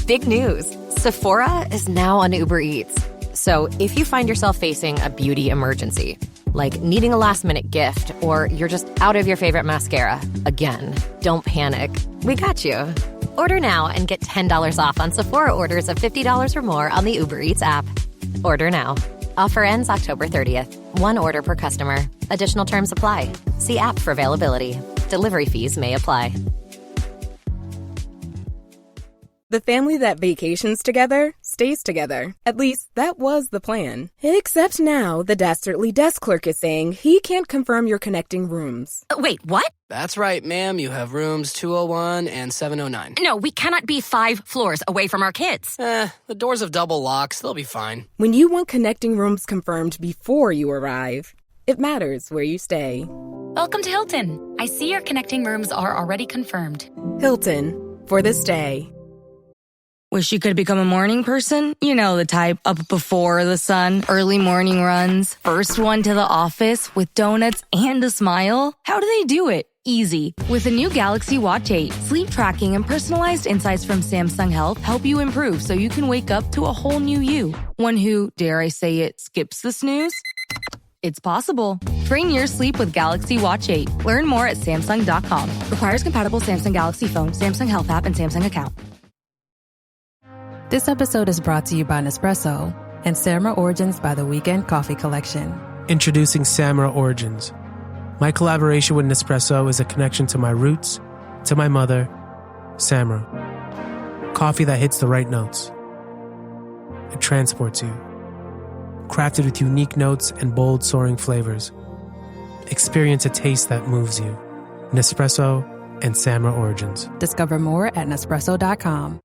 Big news. Sephora is now on Uber Eats. So if you find yourself facing a beauty emergency, like needing a last-minute gift, or you're just out of your favorite mascara, again, don't panic. We got you. Order now and get $10 off on Sephora orders of $50 or more on the Uber Eats app. Order now. Offer ends October 30th. One order per customer. Additional terms apply. See app for availability. Delivery fees may apply. The family that vacations together stays together. At least, that was the plan. Except now, the Dastardly desk clerk is saying he can't confirm your connecting rooms. Wait, what? That's right, ma'am. You have rooms 201 and 709. No, we cannot be 5 floors away from our kids. The doors have double locks. They'll be fine. When you want connecting rooms confirmed before you arrive, it matters where you stay. Welcome to Hilton. I see your connecting rooms are already confirmed. Hilton, for this day. Wish you could become a morning person? You know the type, up before the sun, early morning runs, first one to the office with donuts and a smile. How do they do it? Easy. With the new Galaxy Watch 8, sleep tracking and personalized insights from Samsung Health help you improve so you can wake up to a whole new you. One who, dare I say it, skips the snooze? It's possible. Train your sleep with Galaxy Watch 8. Learn more at Samsung.com. Requires compatible Samsung Galaxy phone, Samsung Health app, and Samsung account. This episode is brought to you by Nespresso and Samra Origins by the Weekend Coffee Collection. Introducing Samra Origins. My collaboration with Nespresso is a connection to my roots, to my mother, Samra. Coffee that hits the right notes. It transports you. Crafted with unique notes and bold, soaring flavors. Experience a taste that moves you. Nespresso and Samra Origins. Discover more at Nespresso.com.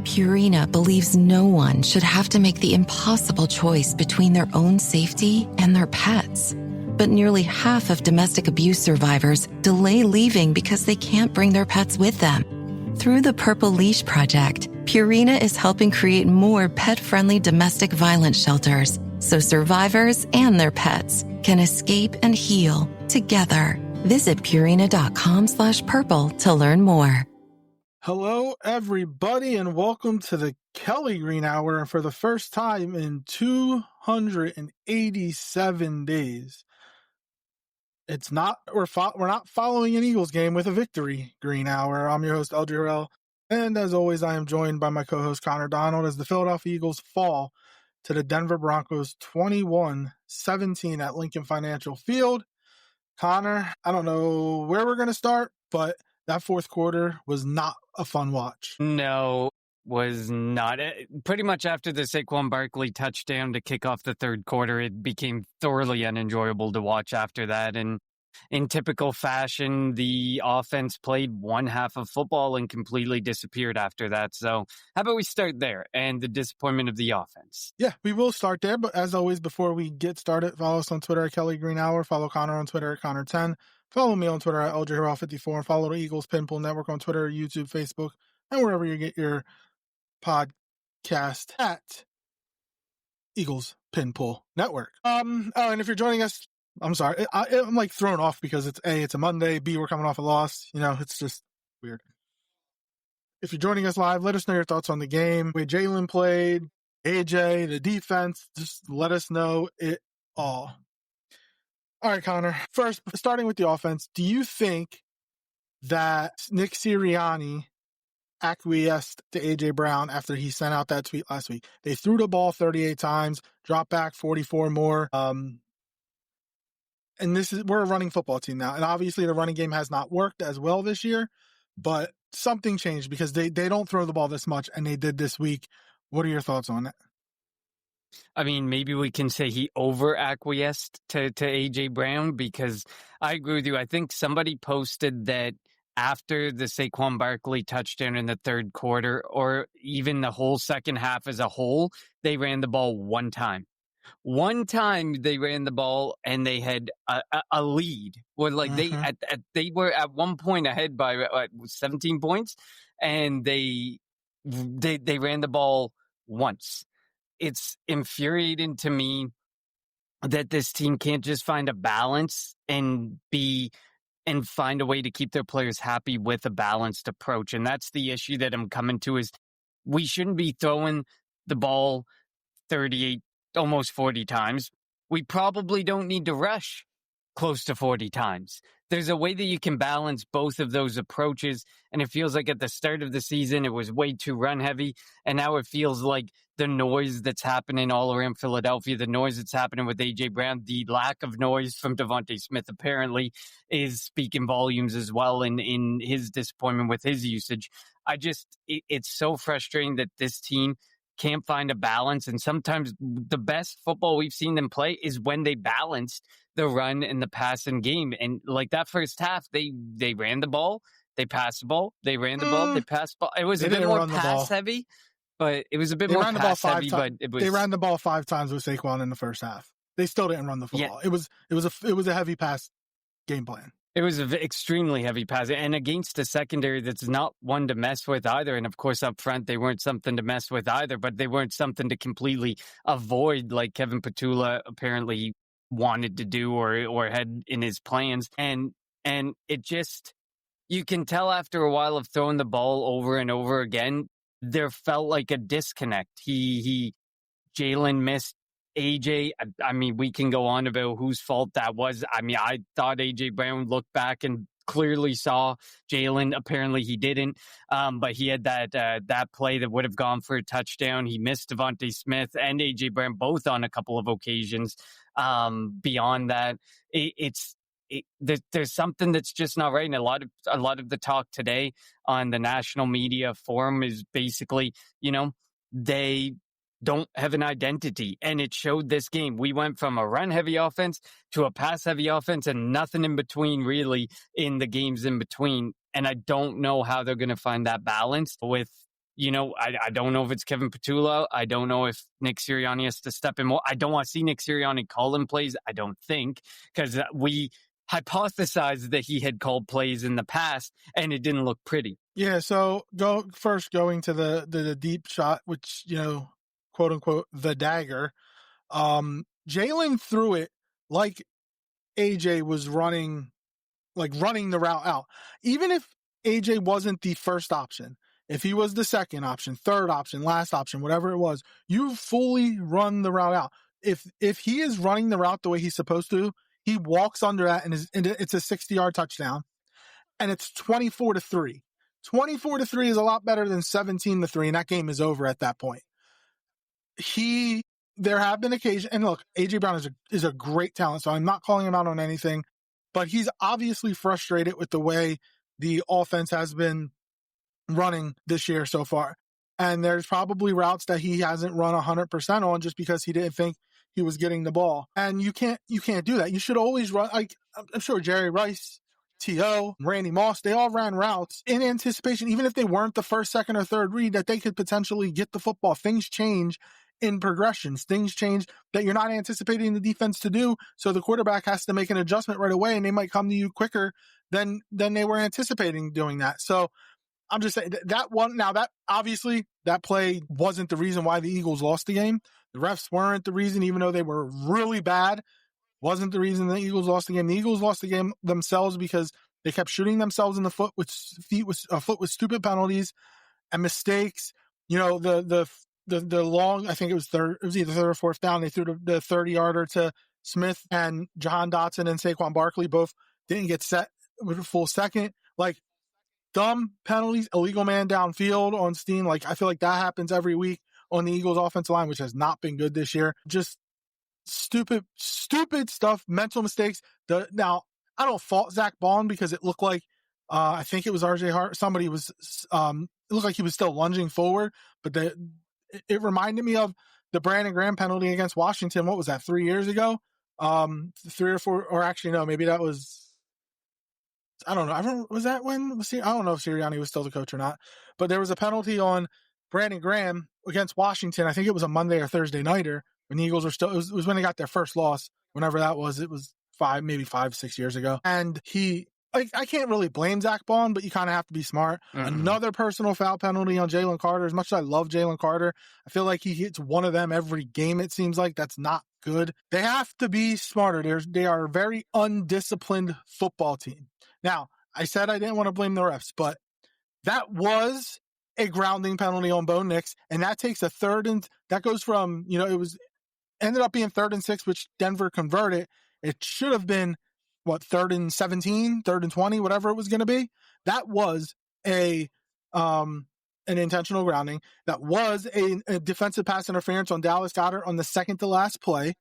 Purina believes no one should have to make the impossible choice between their own safety and their pets. But nearly half of domestic abuse survivors delay leaving because they can't bring their pets with them. Through the Purple Leash Project, Purina is helping create more pet-friendly domestic violence shelters so survivors and their pets can escape and heal together. Visit Purina.com/purple to learn more. Hello, everybody, and welcome to the Kelly Green Hour. And for the first time in 287 days, we're not following an Eagles game with a victory. Green Hour. I'm your host, El Jarrell, and as always, I am joined by my co-host Connor Donald as the Philadelphia Eagles fall to the Denver Broncos 21-17 at Lincoln Financial Field. Connor, I don't know where we're going to start, but that fourth quarter was not a fun watch. No, was not. Pretty much after the Saquon Barkley touchdown to kick off the third quarter, it became thoroughly unenjoyable to watch after that. And in typical fashion, the offense played one half of football and completely disappeared after that. So how about we start there and the disappointment of the offense? Yeah, we will start there. But as always, before we get started, follow us on Twitter at Kelly Green Hour. Follow Connor on Twitter at Connor10. Follow me on Twitter at LJHerald54 and follow the Eagles Pinpool Network on Twitter, YouTube, Facebook, and wherever you get your podcast at Eagles Pinpool Network. And if you're joining us, I'm sorry, I'm like thrown off because it's a Monday, B, we're coming off a loss. You know, it's just weird. If you're joining us live, let us know your thoughts on the game. The way Jalen played, AJ, the defense, just let us know it all. All right, Connor. First, starting with the offense, do you think that Nick Sirianni acquiesced to A.J. Brown after he sent out that tweet last week? They threw the ball 38 times, dropped back 44 more. And we're a running football team now. And obviously the running game has not worked as well this year, but something changed because they don't throw the ball this much, and they did this week. What are your thoughts on that? I mean, maybe we can say he over-acquiesced to A.J. Brown, because I agree with you. I think somebody posted that after the Saquon Barkley touchdown in the third quarter, or even the whole second half as a whole, they ran the ball one time. One time they ran the ball and they had a lead. Or like they were at one point ahead by 17 points, and they ran the ball once. It's infuriating to me that this team can't just find a balance and find a way to keep their players happy with a balanced approach. And that's the issue that I'm coming to, is we shouldn't be throwing the ball 38, almost 40 times. We probably don't need to rush close to 40 times. There's a way that you can balance both of those approaches. And it feels like at the start of the season, it was way too run heavy. And now it feels like the noise that's happening all around Philadelphia, the noise that's happening with A.J. Brown, the lack of noise from Devontae Smith apparently is speaking volumes as well in his disappointment with his usage. It's so frustrating that this team can't find a balance. And sometimes the best football we've seen them play is when they balanced the run and the passing game. And like that first half, they ran the ball, they passed the ball, they ran the ball, they passed the ball. It was a bit more pass heavy, but it was a bit more pass heavy. But they ran the ball 5 times with Saquon in the first half. They still didn't run the football. Yeah. It was a heavy pass game plan. It was an extremely heavy pass, and against a secondary that's not one to mess with either. And of course, up front, they weren't something to mess with either, but they weren't something to completely avoid like Kevin Petula apparently wanted to do or had in his plans. And it just, you can tell after a while of throwing the ball over and over again, there felt like a disconnect. Jalen missed AJ. I mean, we can go on about whose fault that was. I mean, I thought AJ Brown looked back and clearly saw Jalen. Apparently he didn't. But he had that play that would have gone for a touchdown. He missed Devontae Smith and AJ Brown both on a couple of occasions. Beyond that, there's something that's just not right. And a lot of the talk today on the national media forum is basically, they don't have an identity. And it showed this game. We went from a run-heavy offense to a pass-heavy offense and nothing in between really in the games in between. And I don't know how they're going to find that balance with, I don't know if it's Kevin Petula. I don't know if Nick Sirianni has to step in more. I don't want to see Nick Sirianni calling plays. I don't think, because we hypothesized that he had called plays in the past and it didn't look pretty. Yeah. So going to the deep shot, which, quote unquote, the dagger. Jalen threw it like AJ was running the route out. Even if AJ wasn't the first option, if he was the second option, third option, last option, whatever it was, you fully run the route out. If he is running the route the way he's supposed to, he walks under that and it's a 60-yard touchdown, and it's 24-3. 24-3 is a lot better than 17-3, and that game is over at that point. There have been occasions, and look, AJ Brown is a great talent, so I'm not calling him out on anything, but he's obviously frustrated with the way the offense has been running this year so far. And there's probably routes that he hasn't run 100% on just because he didn't think he was getting the ball. And you can't do that. You should always run, like I'm sure Jerry Rice, T.O., Randy Moss, they all ran routes in anticipation, even if they weren't the first, second, or third read, that they could potentially get the football. Things change in progressions. Things change that you're not anticipating the defense to do, so the quarterback has to make an adjustment right away, and they might come to you quicker than they were anticipating doing that. So I'm just saying that one. Now, that obviously that play wasn't the reason why the Eagles lost the game. The refs weren't the reason, even though they were really bad. Wasn't the reason the Eagles lost the game. The Eagles lost the game themselves because they kept shooting themselves in the foot with stupid penalties and mistakes. The long, I think it was either third or fourth down. They threw the 30-yarder to Smith, and Jahan Dotson and Saquon Barkley both didn't get set with a full second. Like, dumb penalties, illegal man downfield on Steen. Like, I feel like that happens every week on the Eagles offensive line, which has not been good this year. Just stupid stuff, mental mistakes. Now, I don't fault Zach Bond because it looked like, I think it was RJ Hart. Somebody was, it looked like he was still lunging forward, but it reminded me of the Brandon Graham penalty against Washington. What was that, 3 years ago? 3 or 4, or actually, no, maybe that was, I don't know. Was that when? I don't know if Sirianni was still the coach or not, but there was a penalty on Brandon Graham against Washington. I think it was a Monday or Thursday nighter when the Eagles were still, it was when they got their first loss, whenever that was. It was 5, 6 years ago. And I can't really blame Zach Bond, but you kind of have to be smart. Mm-hmm. Another personal foul penalty on Jalen Carter. As much as I love Jalen Carter, I feel like he hits one of them every game, it seems like. That's not good. They have to be smarter. They are a very undisciplined football team. Now, I said I didn't want to blame the refs, but that was a grounding penalty on Bo Nix, and that takes a third and that goes from, ended up being 3rd and 6, which Denver converted. It should have been, 3rd and 17, 3rd and 20, whatever it was going to be. That was an intentional grounding. That was a defensive pass interference on Dallas Goedert on the second to last play.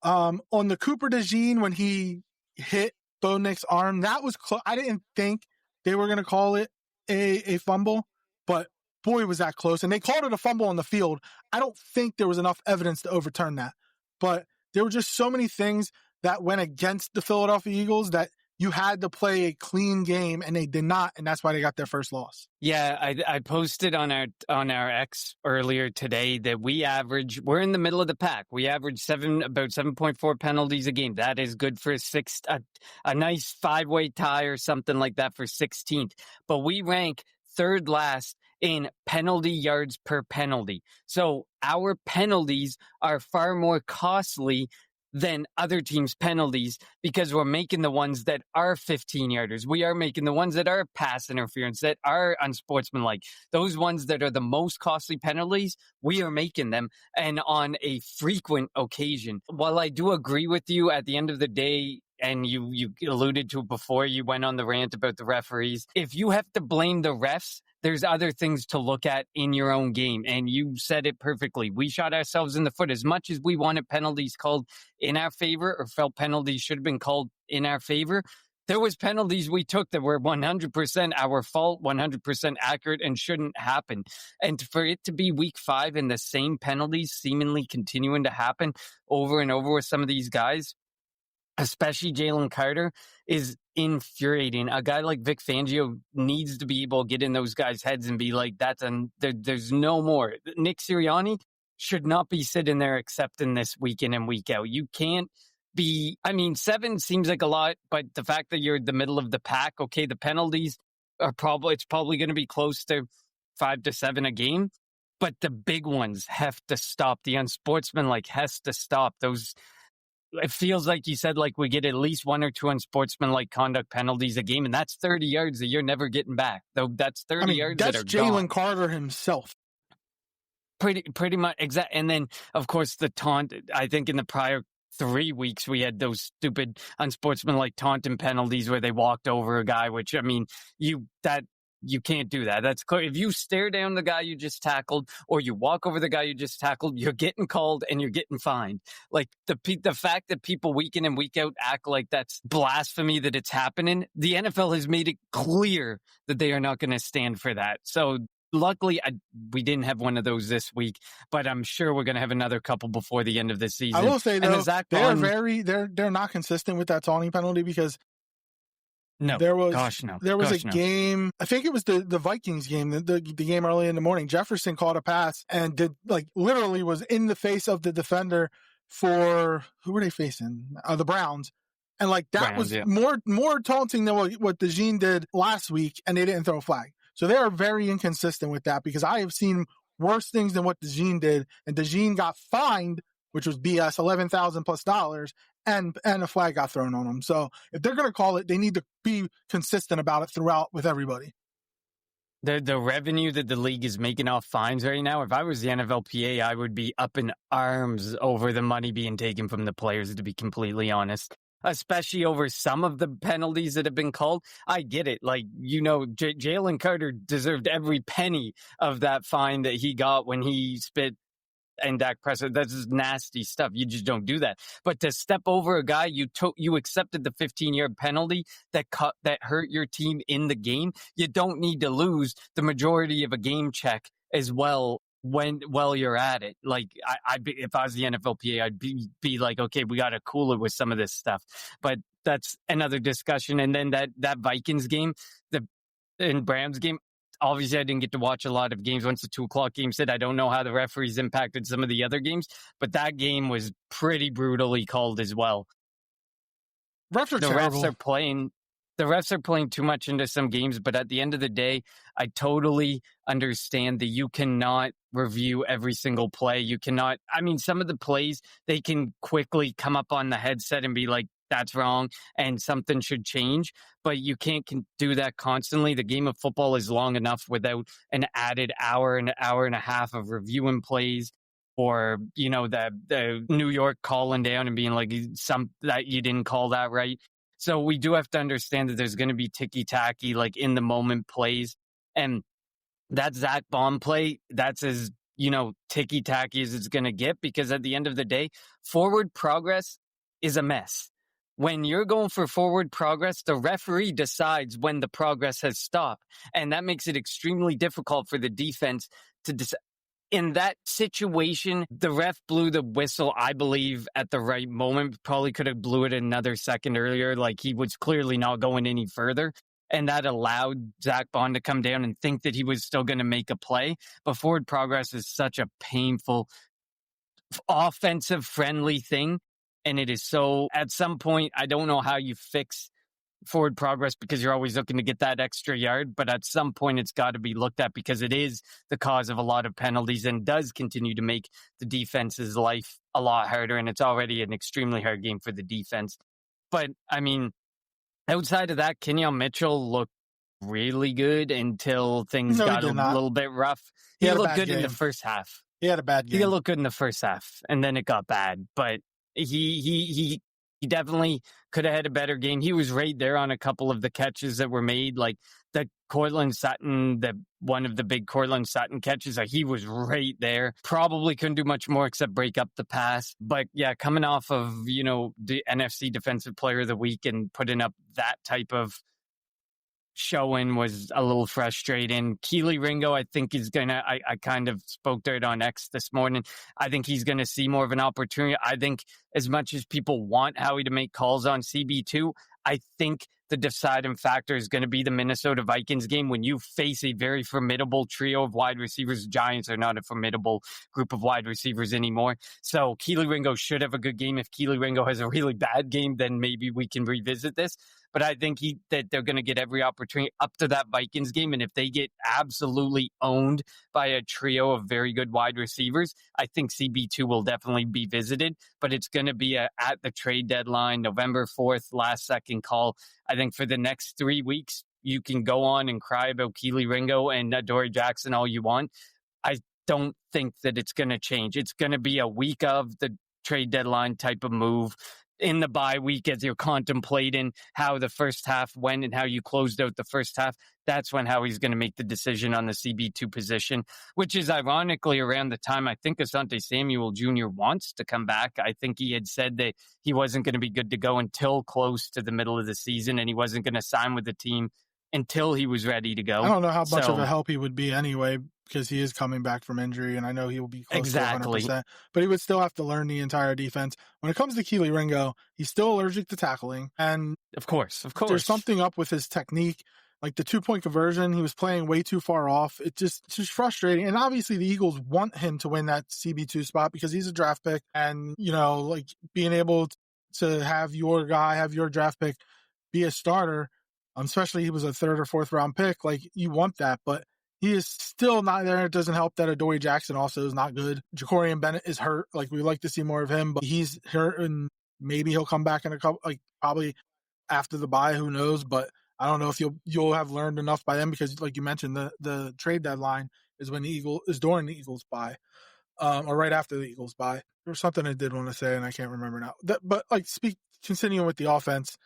On the Cooper DeJean, when he hit Bo Nix's arm, that was close. I didn't think they were going to call it a fumble, but boy, was that close. And they called it a fumble on the field. I don't think there was enough evidence to overturn that. But there were just so many things that went against the Philadelphia Eagles that you had to play a clean game, and they did not, and that's why they got their first loss. Yeah, I posted on our X earlier today that we're in the middle of the pack. We average about 7.4 penalties a game. That is good for a nice 5-way tie or something like that for 16th. But we rank 3rd last in penalty yards per penalty. So our penalties are far more costly than other teams' penalties because we're making the ones that are 15-yarders. We are making the ones that are pass interference, that are unsportsmanlike. Those ones that are the most costly penalties, we are making them, and on a frequent occasion. While I do agree with you at the end of the day, and you alluded to it before, you went on the rant about the referees. If you have to blame the refs, there's other things to look at in your own game. And you said it perfectly. We shot ourselves in the foot. As much as we wanted penalties called in our favor or felt penalties should have been called in our favor, there was penalties we took that were 100% our fault, 100% accurate, and shouldn't happen. And for it to be week 5 and the same penalties seemingly continuing to happen over and over with some of these guys, especially Jalen Carter, is infuriating. A guy like Vic Fangio needs to be able to get in those guys' heads and be like, there's no more. Nick Sirianni should not be sitting there accepting this week in and week out. You can't be, 7 seems like a lot, but the fact that you're in the middle of the pack, okay, the penalties it's probably going to be close to 5 to 7 a game, but the big ones have to stop. The unsportsmanlike has to stop. It feels like you said, like we get at least 1 or 2 unsportsmanlike conduct penalties a game, and that's 30 yards that you're never getting back. Though that's 30 yards that are gone. That's Jalen Carter himself. Pretty much exact. And then, of course, the taunt. I think in the prior 3 weeks we had those stupid unsportsmanlike taunting penalties where they walked over a guy. Which you can't do that. That's clear. If you stare down the guy you just tackled or you walk over the guy you just tackled, you're getting called and you're getting fined. Like the fact that people week in and week out act like that's blasphemy that it's happening, the NFL has made it clear that they are not going to stand for that. So luckily, we didn't have one of those this week, but I'm sure we're going to have another couple before the end of the season. I will say, though, they're not consistent with that taunting penalty because there was a game, I think it was the Vikings game, the game early in the morning. Jefferson caught a pass and literally was in the face of the defender for, who were they facing? The Browns. And was more taunting than what DeJean did last week, and they didn't throw a flag. So they are very inconsistent with that because I have seen worse things than what DeJean did, and DeJean got fined, which was BS, $11,000+ and a flag got thrown on him. So if they're going to call it, they need to be consistent about it throughout with everybody. The revenue that the league is making off fines right now, if I was the NFLPA, I would be up in arms over the money being taken from the players, to be completely honest. Especially over some of the penalties that have been called. I get it. Jalen Carter deserved every penny of that fine that he got when he spit and Dak Prescott. That's just nasty stuff. You just don't do that. But to step over a guy, you accepted the 15-yard penalty that hurt your team in the game. You don't need to lose the majority of a game check as well while you're at it. If I was the NFLPA, I'd be like, okay, we got to cool it with some of this stuff. But that's another discussion. And then that Vikings game, and Browns game, obviously I didn't get to watch a lot of games. Once the 2:00 game said, I don't know how the referees impacted some of the other games, but that game was pretty brutally called as well. Refs are terrible. The refs are playing too much into some games, but at the end of the day, I totally understand that you cannot review every single play. You cannot, some of the plays, they can quickly come up on the headset and be like, that's wrong and something should change. But you can't do that constantly. The game of football is long enough without an added hour and a half of reviewing plays, or, the New York calling down and being like, that you didn't call that right. So we do have to understand that there's going to be ticky-tacky, like in the moment plays. And that Zach Bond play, that's as, ticky-tacky as it's going to get, because at the end of the day, forward progress is a mess. When you're going for forward progress, the referee decides when the progress has stopped. And that makes it extremely difficult for the defense to decide. In that situation, the ref blew the whistle, I believe, at the right moment. Probably could have blew it another second earlier. Like, he was clearly not going any further. And that allowed Zach Bond to come down and think that he was still going to make a play. But forward progress is such a painful, offensive-friendly thing. And it is so, at some point, I don't know how you fix forward progress, because you're always looking to get that extra yard. But at some point, it's got to be looked at, because it is the cause of a lot of penalties and does continue to make the defense's life a lot harder. And it's already an extremely hard game for the defense. But, I mean, outside of that, Kenyon Mitchell looked really good until things got a little bit rough. He looked good in the first half. He had a bad game. He looked good in the first half, and then it got bad. But he definitely could have had a better game. He was right there on a couple of the catches that were made, like the Cortland Sutton, one of the big Cortland Sutton catches. He was right there. Probably couldn't do much more except break up the pass. But yeah, coming off of, the NFC Defensive Player of the Week and putting up that type of showing was a little frustrating. Keely Ringo, I think is I kind of spoke to it on X this morning. I think he's going to see more of an opportunity. I think as much as people want Howie to make calls on CB2, I think the deciding factor is going to be the Minnesota Vikings game when you face a very formidable trio of wide receivers. Giants are not a formidable group of wide receivers anymore. So Keely Ringo should have a good game. If Keely Ringo has a really bad game, then maybe we can revisit this. But I think that they're going to get every opportunity up to that Vikings game. And if they get absolutely owned by a trio of very good wide receivers, I think CB2 will definitely be visited. But it's going to be at the trade deadline, November 4th, last second call. I think for the next 3 weeks, you can go on and cry about Keely Ringo and Adoree Jackson all you want. I don't think that it's going to change. It's going to be a week of the trade deadline type of move. In the bye week, as you're contemplating how the first half went and how you closed out the first half, that's when Howie's going to make the decision on the CB2 position, which is ironically around the time I think Asante Samuel Jr. wants to come back. I think he had said that he wasn't going to be good to go until close to the middle of the season, and he wasn't going to sign with the team until he was ready to go. I don't know how much of a help he would be anyway, because he is coming back from injury, and I know he will be close to 100%. But he would still have to learn the entire defense. When it comes to Keely Ringo, he's still allergic to tackling. And of course. There's something up with his technique. Like the 2-point conversion, he was playing way too far off. It's just frustrating. And obviously the Eagles want him to win that CB2 spot because he's a draft pick. And, like being able to have your guy, have your draft pick be a starter, especially he was a 3rd or 4th round pick, like you want that. But he is still not there. It doesn't help that Adoree Jackson also is not good. Jacorian Bennett is hurt. Like, we'd like to see more of him, but he's hurt, and maybe he'll come back in a couple, like probably after the bye. Who knows? But I don't know if you'll have learned enough by then, because, like you mentioned, the trade deadline is during the Eagles bye, or right after the Eagles bye. There was something I did want to say, and I can't remember now. But continuing with the offense,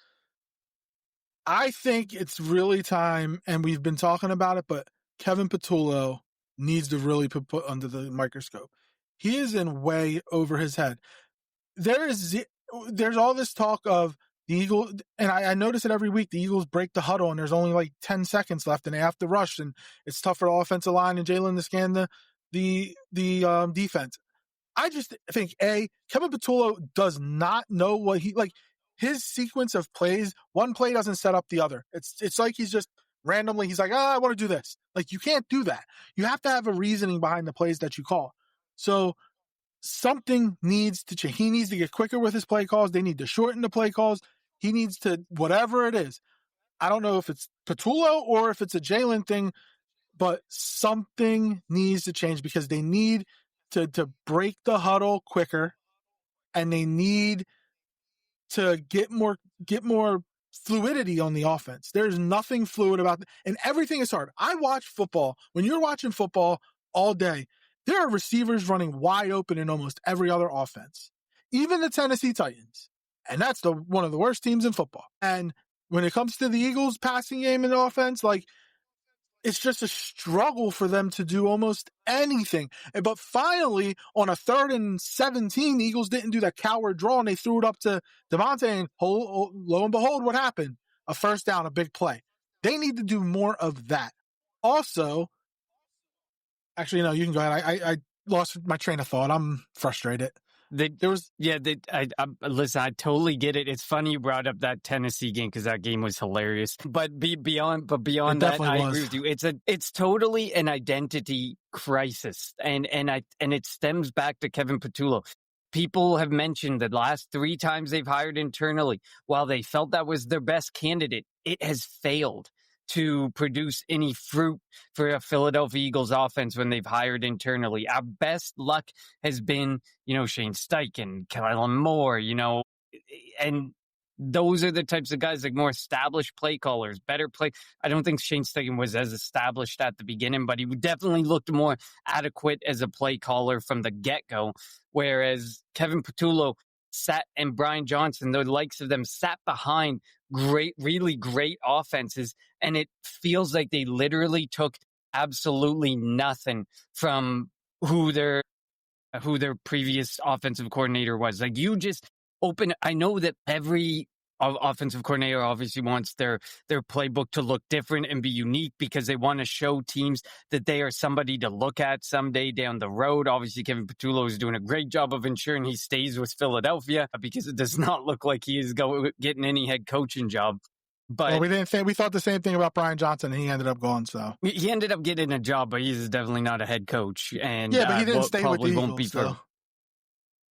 I think it's really time, and we've been talking about it, but Kevin Patullo needs to really be put under the microscope. He is in way over his head. There's all this talk of the Eagles, and I notice it every week. The Eagles break the huddle, and there's only like 10 seconds left, and they have to rush, and it's tough for the offensive line and Jalen to scan the defense. I just think Kevin Patullo does not know what his sequence of plays. One play doesn't set up the other. It's like he's just randomly, he's like, I want to do this. Like, you can't do that. You have to have a reasoning behind the plays that you call. So something needs to change. He needs to get quicker with his play calls. They need to shorten the play calls. He needs to, whatever it is. I don't know if it's Patullo or if it's a Jalen thing, but something needs to change, because they need to break the huddle quicker, and they need to get more fluidity on the offense. There's nothing fluid about it, and everything is hard. I watch football. When you're watching football all day, there are receivers running wide open in almost every other offense, even the Tennessee Titans. And that's one of the worst teams in football. And when it comes to the Eagles passing game and offense, like, it's just a struggle for them to do almost anything. But finally, on a 3rd and 17, the Eagles didn't do that coward draw, and they threw it up to Devontae, and lo and behold, what happened? A first down, a big play. They need to do more of that. Also, actually, no, you can go ahead. I lost my train of thought. I'm frustrated. Listen, I totally get it. It's funny you brought up that Tennessee game because that game was hilarious. But beyond that, I agree with you. It's totally an identity crisis, and it stems back to Kevin Patullo. People have mentioned that the last 3 times they've hired internally, while they felt that was their best candidate, it has failed to produce any fruit for a Philadelphia Eagles offense when they've hired internally. Our best luck has been, Shane Steichen, Kellen Moore, and those are the types of guys, like more established play callers, better play. I don't think Shane Steichen was as established at the beginning, but he definitely looked more adequate as a play caller from the get-go, whereas Kevin Patullo and Brian Johnson, the likes of them, sat behind really great offenses, and it feels like they literally took absolutely nothing from who their previous offensive coordinator was. Like, you just I know that every offensive coordinator obviously wants their playbook to look different and be unique because they want to show teams that they are somebody to look at someday down the road. Obviously, Kevin Patullo is doing a great job of ensuring he stays with Philadelphia because it does not look like he is getting any head coaching job. But we thought the same thing about Brian Johnson, and he ended up going. So he ended up getting a job, but he's definitely not a head coach. And but he didn't stay with the won't Eagles. Be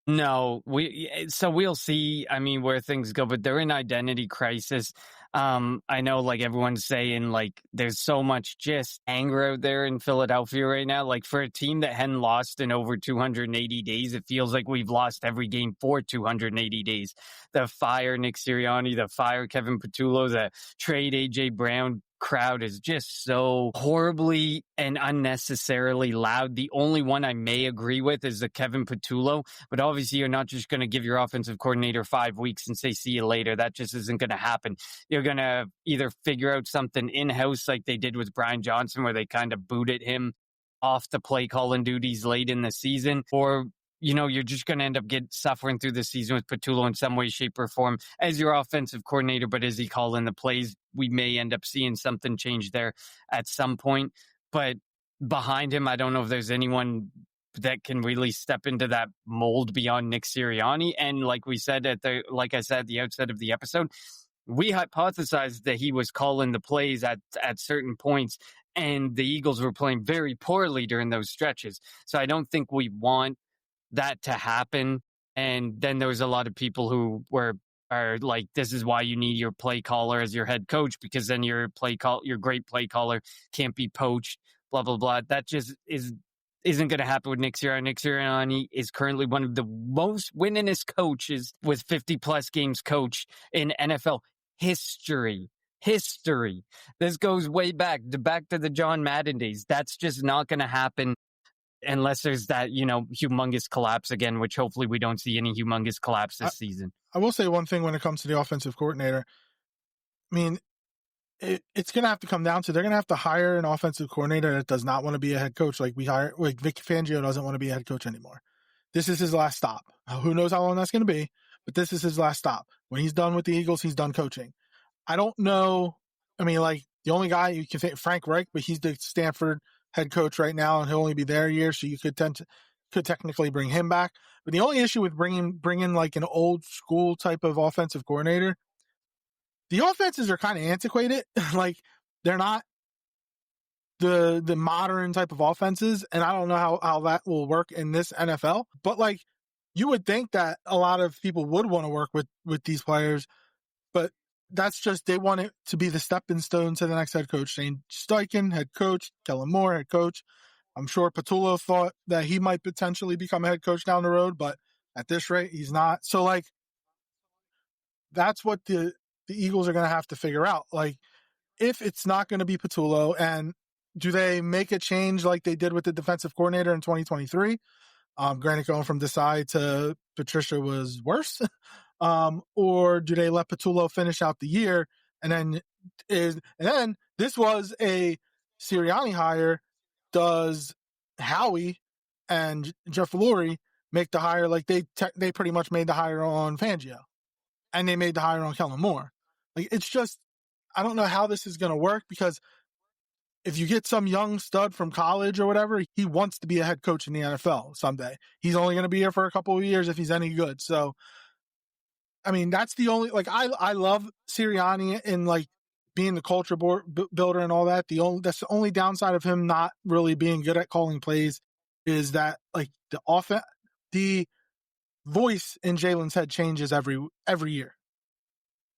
No, we'll see. I mean, where things go, but they're in identity crisis. I know, like, everyone's saying, like, there's so much just anger out there in Philadelphia right now. Like, for a team that hadn't lost in over 280 days, it feels like we've lost every game for 280 days. The fire Nick Sirianni, the fire Kevin Patullo, the trade AJ Brown crowd is just so horribly and unnecessarily loud. The only one I may agree with is the Kevin Patullo, but obviously you're not just going to give your offensive coordinator 5 weeks and say, see you later. That just isn't going to happen. You're going to either figure out something in-house like they did with Brian Johnson, where they kind of booted him off the play calling duties late in the season, or you're just going to end up suffering through the season with Patullo in some way, shape, or form as your offensive coordinator. But is he calling the plays? We may end up seeing something change there at some point. But behind him, I don't know if there's anyone that can really step into that mold beyond Nick Sirianni. And like I said at the outset of the episode, we hypothesized that he was calling the plays at certain points, and the Eagles were playing very poorly during those stretches. So I don't think we want that to happen. And then there was a lot of people who are like, this is why you need your play caller as your head coach, because then your great play caller can't be poached, blah, blah, blah. That just isn't going to happen with Nick Sirianni. Nick Sirianni is currently one of the most winningest coaches with 50 plus games coached in NFL history. This goes way back to the John Madden days. That's just not going to happen unless there's that, humongous collapse again, which hopefully we don't see any humongous collapse this season. I will say one thing when it comes to the offensive coordinator. I mean, it's going to have to come down to, they're going to have to hire an offensive coordinator that does not want to be a head coach. Like Vic Fangio doesn't want to be a head coach anymore. This is his last stop. Who knows how long that's going to be, but this is his last stop. When he's done with the Eagles, he's done coaching. I don't know. I mean, like, the only guy you can think, Frank Reich, but he's the Stanford head coach right now, and he'll only be there a year, so you could technically bring him back. But the only issue with bringing like an old school type of offensive coordinator, the offenses are kind of antiquated. Like, they're not the modern type of offenses, and I don't know how that will work in this NFL. But like, you would think that a lot of people would want to work with these players, but that's just, they want it to be the stepping stone to the next head coach. Shane Steichen, head coach, Kellen Moore, head coach. I'm sure Patullo thought that he might potentially become a head coach down the road, but at this rate, he's not. So like, that's what the Eagles are going to have to figure out. Like, if it's not going to be Patullo, and do they make a change like they did with the defensive coordinator in 2023? Granted, going from Desai to Patricia was worse. Or do they let Patullo finish out the year? And then this was a Sirianni hire. Does Howie and Jeff Lurie make the hire like they pretty much made the hire on Fangio, and they made the hire on Kellen Moore? Like, it's just, I don't know how this is going to work, because if you get some young stud from college or whatever, he wants to be a head coach in the NFL someday. He's only going to be here for a couple of years if he's any good. So, I mean, that's the only, like, I love Sirianni in like being the culture builder and all that. That's the only downside of him not really being good at calling plays, is that like the voice in Jalen's head changes every year.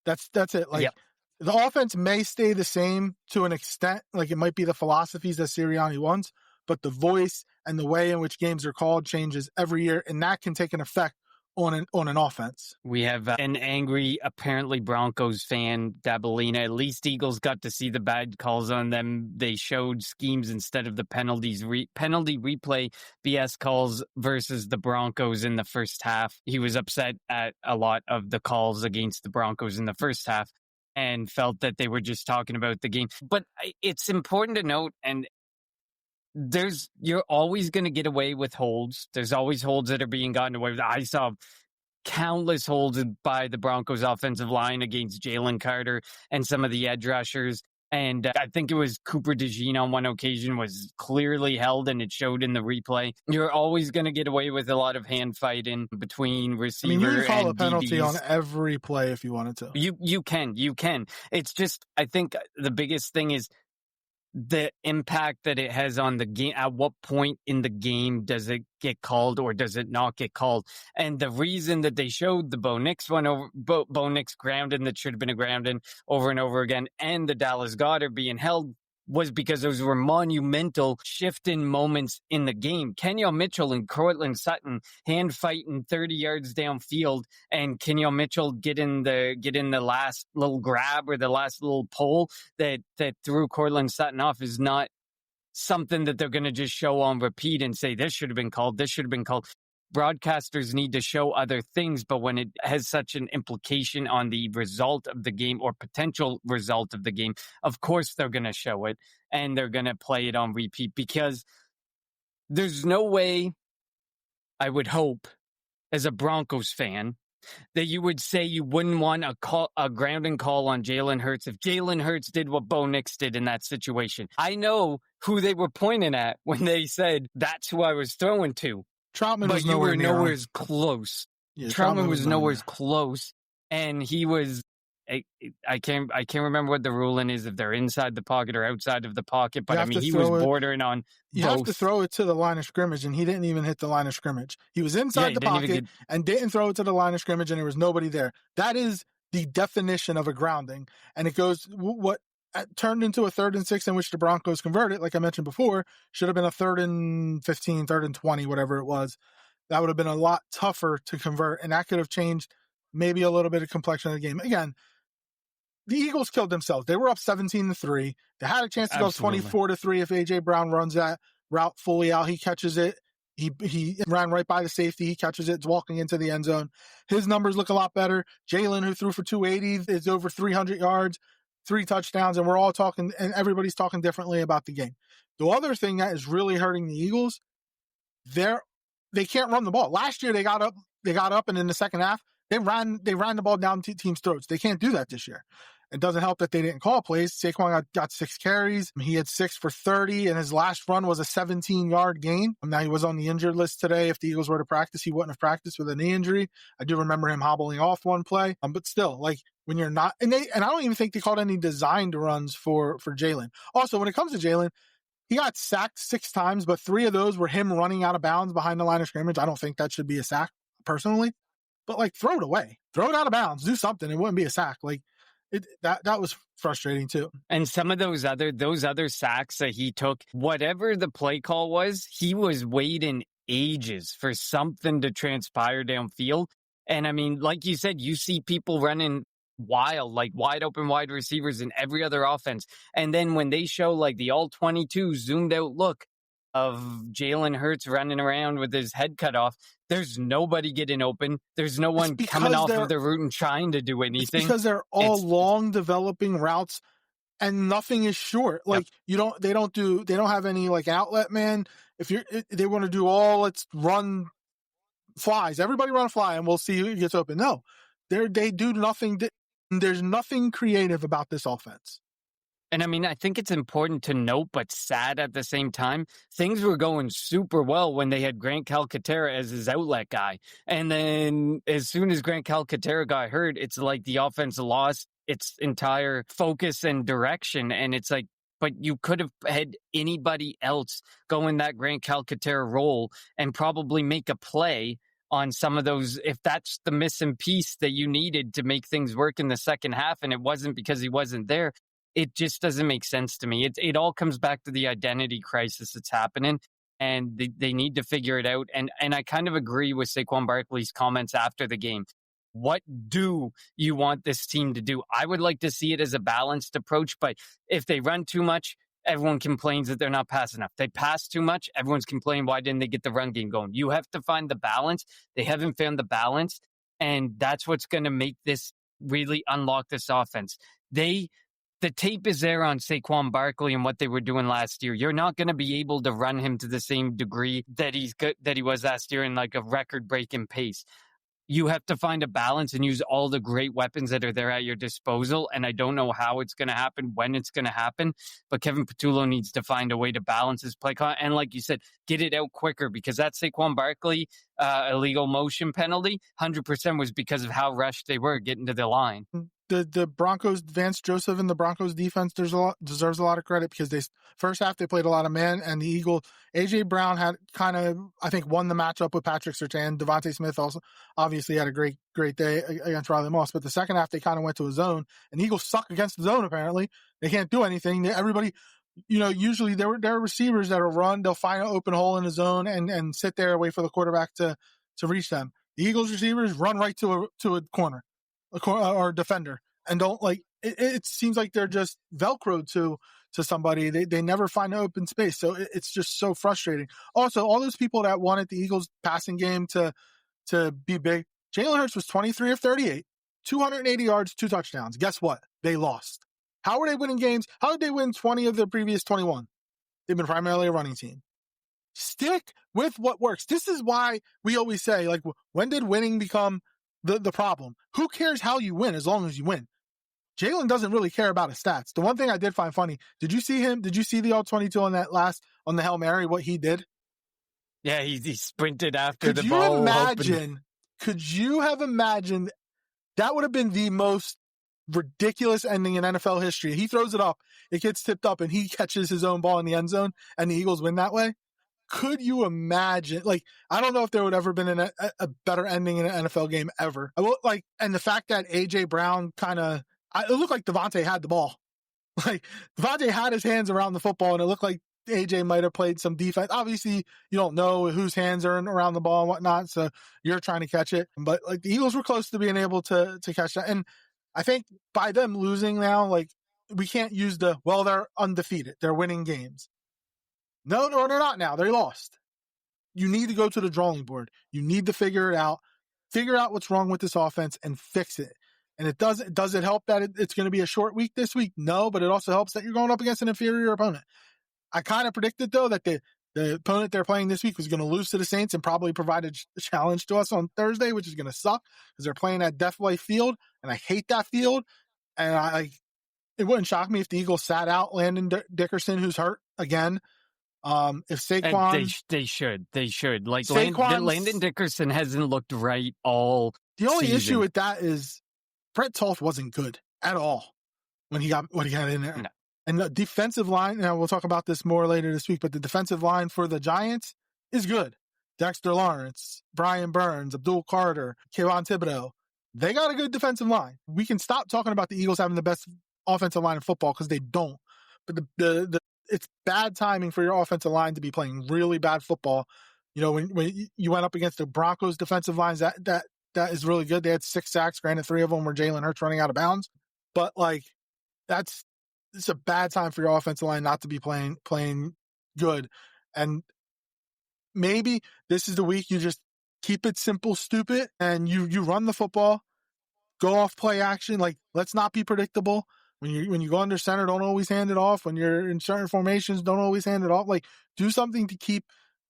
That's it. Like, yep. The offense may stay the same to an extent. Like, it might be the philosophies that Sirianni wants, but the voice and the way in which games are called changes every year, and that can take an effect on an offense. We have an angry, apparently Broncos fan, Dabalina. At least Eagles got to see the bad calls on them. They showed schemes instead of the penalties. Penalty replay BS calls versus the Broncos in the first half. He was upset at a lot of the calls against the Broncos in the first half and felt that they were just talking about the game. But it's important to note, and you're always going to get away with holds. There's always holds that are being gotten away with. I saw countless holds by the Broncos offensive line against Jalen Carter and some of the edge rushers. And I think it was Cooper DeJean on one occasion was clearly held, and it showed in the replay. You're always going to get away with a lot of hand fighting between receiver and DBs. You can call a penalty on every play if you wanted to. You can. It's just, I think the biggest thing is the impact that it has on the game. At what point in the game does it get called or does it not get called? And the reason that they showed the Bo Nix one over, Bo Nix grounding that should have been a grounding over and over again, and the Dallas Goedert being held, was because those were monumental shifting moments in the game. Kenyon Mitchell and Cortland Sutton hand fighting 30 yards downfield, and Kenyon Mitchell getting the last little grab or the last little pull that threw Cortland Sutton off is not something that they're going to just show on repeat and say, this should have been called, this should have been called. Broadcasters need to show other things, but when it has such an implication on the result of the game or potential result of the game, of course they're going to show it and they're going to play it on repeat, because there's no way, I would hope, as a Broncos fan, that you would say you wouldn't want a grounding call on Jalen Hurts if Jalen Hurts did what Bo Nix did in that situation. I know who they were pointing at when they said, that's who I was throwing to. Troutman but was you were nowhere near. close. Yeah, Troutman was nowhere close, and he was. I can't remember what the ruling is, if they're inside the pocket or outside of the pocket. But I mean, he was bordering on. You both. have to throw it to the line of scrimmage, and he didn't even hit the line of scrimmage. He was inside the pocket and didn't throw it to the line of scrimmage, and there was nobody there. That is the definition of a grounding, and it goes what turned into a 3rd and 6 in which the Broncos converted, like I mentioned before, should have been a 3rd and 15, 3rd and 20, whatever it was. That would have been a lot tougher to convert, and that could have changed maybe a little bit of complexion of the game. Again, the Eagles killed themselves. They were up 17-3. They had a chance to go 24-3 if A.J. Brown runs that route fully out. He catches it. He ran right by the safety. He catches it. It's walking into the end zone. His numbers look a lot better. Jalen, who threw for 280, is over 300 yards. 3 touchdowns, and we're all talking, and everybody's talking differently about the game. The other thing that is really hurting the Eagles, they can't run the ball. Last year they got up, and in the second half they ran the ball down teams' throats. They can't do that this year. It doesn't help that they didn't call plays. Saquon got 6 carries. He had 6 for 30, and his last run was a 17-yard gain. Now, he was on the injured list today. If the Eagles were to practice, he wouldn't have practiced with a knee injury. I do remember him hobbling off one play. But still, like, when you're not, and I don't even think they called any designed runs for Jalen. Also, when it comes to Jalen, he got sacked 6 times, but 3 of those were him running out of bounds behind the line of scrimmage. I don't think that should be a sack, personally. But, like, throw it away. Throw it out of bounds. Do something. It wouldn't be a sack. Like, that was frustrating too. And some of those other sacks that he took, whatever the play call was, he was waiting ages for something to transpire downfield. And I mean, like you said, you see people running wild, like wide open wide receivers in every other offense. And then when they show like the all 22 zoomed out look of Jalen Hurts running around with his head cut off, there's nobody getting open. There's no one coming off of the route and trying to do anything. It's because they're all long developing routes and nothing is short. Like they don't have any like outlet man. If they want to do let's run flies, everybody run a fly and we'll see who gets open. No, they do nothing. There's nothing creative about this offense. And I mean, I think it's important to note, but sad at the same time, things were going super well when they had Grant Calcaterra as his outlet guy. And then as soon as Grant Calcaterra got hurt, it's like the offense lost its entire focus and direction. And it's like, but you could have had anybody else go in that Grant Calcaterra role and probably make a play on some of those, if that's the missing piece that you needed to make things work in the second half, and it wasn't because he wasn't there. It just doesn't make sense to me. It all comes back to the identity crisis that's happening, and they need to figure it out. And I kind of agree with Saquon Barkley's comments after the game. What do you want this team to do? I would like to see it as a balanced approach, but if they run too much, everyone complains that they're not passing enough. They pass too much, everyone's complaining, why didn't they get the run game going? You have to find the balance. They haven't found the balance, and that's what's going to make this really unlock this offense. The tape is there on Saquon Barkley and what they were doing last year. You're not going to be able to run him to the same degree that he was last year in like a record-breaking pace. You have to find a balance and use all the great weapons that are there at your disposal. And I don't know how it's going to happen, when it's going to happen, but Kevin Patullo needs to find a way to balance his play. And like you said, get it out quicker, because that Saquon Barkley illegal motion penalty, 100% was because of how rushed they were getting to the line. The Broncos, Vance Joseph and the Broncos defense deserves a lot of credit, because first half they played a lot of man, and the Eagles, AJ Brown had kind of, I think, won the matchup with Patrick Surtain. Devontae Smith also obviously had a great day against Riley Moss, but the second half they kind of went to a zone, and the Eagles suck against the zone. Apparently they can't do anything. Everybody, usually there are receivers that will run, they'll find an open hole in the zone and sit there and wait for the quarterback to reach them. The Eagles receivers run right to a corner or defender, and don't it seems like they're just Velcroed to somebody. They never find an open space. So it's just so frustrating. Also, all those people that wanted the Eagles passing game to be big, Jalen Hurts was 23 of 38, 280 yards, 2 touchdowns. Guess what? They lost. How are they winning games? How did they win 20 of the previous 21? They've been primarily a running team. Stick with what works. This is why we always say, like, when did winning become the problem? Who cares how you win as long as you win? Jalen doesn't really care about his stats. The one thing I did find funny, did you see him? Did you see the all-22 on the Hail Mary, what he did? Yeah, he sprinted after the ball. Could you have imagined that would have been the most ridiculous ending in NFL history? He throws it up, it gets tipped up, and he catches his own ball in the end zone, and the Eagles win that way? Could you imagine? Like, I don't know if there would ever been a better ending in an NFL game ever. And the fact that AJ Brown it looked like Devontae had the ball. Like, Devontae had his hands around the football, and it looked like AJ might have played some defense. Obviously, you don't know whose hands are around the ball and whatnot, so you're trying to catch it. But like, the Eagles were close to being able to catch that. And I think by them losing now, like, we can't use they're undefeated, they're winning games. No, they're not now. They lost. You need to go to the drawing board. You need to figure it out. Figure out what's wrong with this offense and fix it. And does it help that it's going to be a short week this week? No, but it also helps that you're going up against an inferior opponent. I kind of predicted, though, that the opponent they're playing this week was going to lose to the Saints and probably provide a challenge to us on Thursday, which is going to suck because they're playing at Death Life Field, and I hate that field. And it wouldn't shock me if the Eagles sat out Landon Dickerson, who's hurt again. If Saquon, they should. Like, Landon Dickerson hasn't looked right all. The only season. issue with that is Brett Toth wasn't good at all when he got in there. No. And the defensive line, now we'll talk about this more later this week, but the defensive line for the Giants is good. Dexter Lawrence, Brian Burns, Abdul Carter, Kayvon Thibodeau. They got a good defensive line. We can stop talking about the Eagles having the best offensive line in football, because they don't. But it's bad timing for your offensive line to be playing really bad football. When you went up against the Broncos defensive lines, that that is really good. They had 6 sacks. Granted, 3 of them were Jalen Hurts running out of bounds. But, like, it's a bad time for your offensive line not to be playing good. And maybe this is the week you just keep it simple, stupid, and you run the football, go off play action. Like, let's not be predictable. When you go under center, don't always hand it off. When you're in certain formations, don't always hand it off. Like, do something to keep